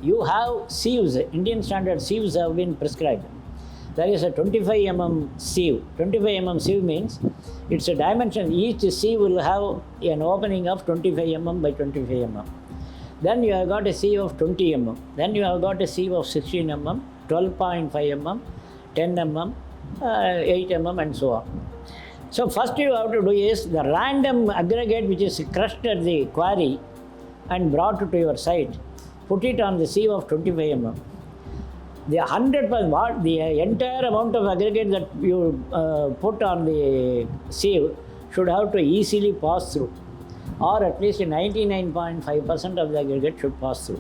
You have sieves, Indian standard sieves have been prescribed. There is a 25 mm sieve. 25 mm sieve means it's a dimension. Each sieve will have an opening of 25 mm by 25 mm. Then you have got a sieve of 20 mm. Then you have got a sieve of 16 mm, 12.5 mm, 10 mm, 8 mm and so on. So first you have to do is the random aggregate which is crushed at the quarry and brought to your site, put it on the sieve of 25 mm. The 100%, the entire amount of aggregate that you put on the sieve should have to easily pass through, or at least 99.5% of the aggregate should pass through.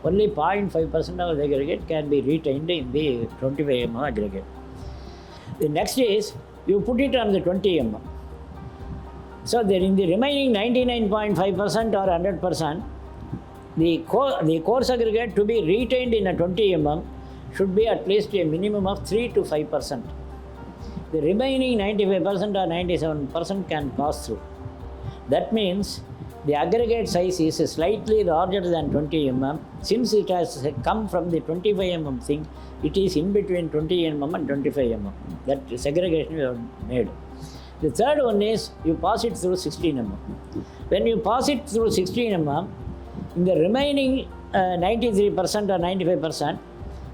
Only 0.5% of the aggregate can be retained in the 25 mm aggregate. The next is you put it on the 20 mm. So then in the remaining 99.5% or 100%, the coarse aggregate to be retained in a 20 mm should be at least a minimum of 3 to 5%. The remaining 95% or 97% can pass through. That means the aggregate size is slightly larger than 20 mm. Since it has come from the 25 mm thing, it is in between 20 mm and 25 mm. That segregation we have made. The third one is you pass it through 16 mm. When you pass it through 16 mm, in the remaining 93% or 95%,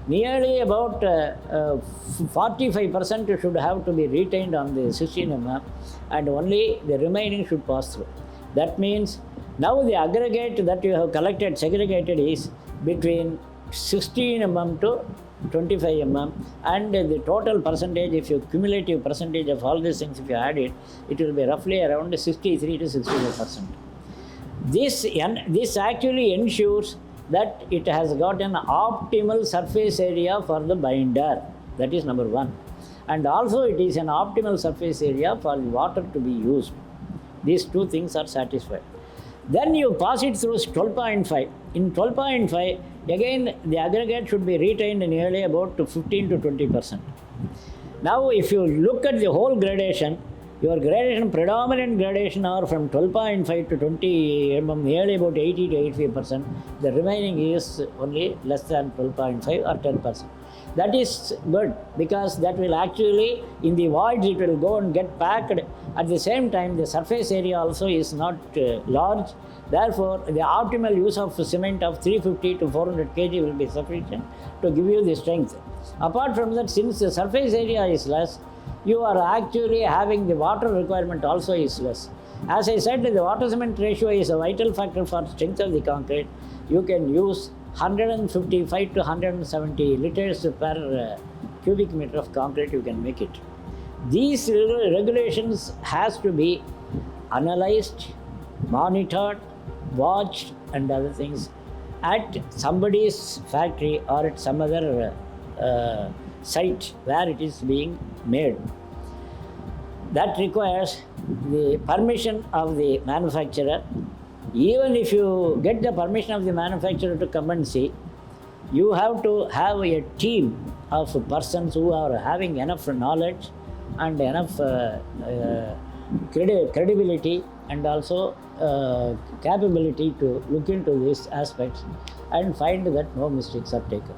nearly about 45% should have to be retained on the 16 mm and only the remaining should pass through. That means now the aggregate that you have collected, segregated is between 16 mm to 25 mm, and the total percentage, if you cumulative percentage of all these things, if you add it, it will be roughly around 63 to 65%. This actually ensures that it has got an optimal surface area for the binder. That is number one. And also it is an optimal surface area for the water to be used. These two things are satisfied. Then you pass it through 12.5. In 12.5, again the aggregate should be retained nearly about 15 to 20%. Now if you look at the whole gradation, your gradation, predominant gradation are from 12.5 to 20 mm, nearly about 80 to 85%. The remaining is only less than 12.5 or 10%. That is good because that will actually, in the voids, it will go and get packed. At the same time, the surface area also is not large. Therefore, the optimal use of cement of 350 to 400 kg will be sufficient to give you the strength. Apart from that, since the surface area is less, you are actually having the water requirement also is less. As I said, the water cement ratio is a vital factor for strength of the concrete. You can use 155 to 170 liters per cubic meter of concrete, you can make it. These regulations has to be analyzed, monitored, watched and other things at somebody's factory or at some other site where it is being made. That requires the permission of the manufacturer. Even if you get the permission of the manufacturer to come and see, you have to have a team of persons who are having enough knowledge and enough credibility and also capability to look into these aspects and find that no mistakes are taken.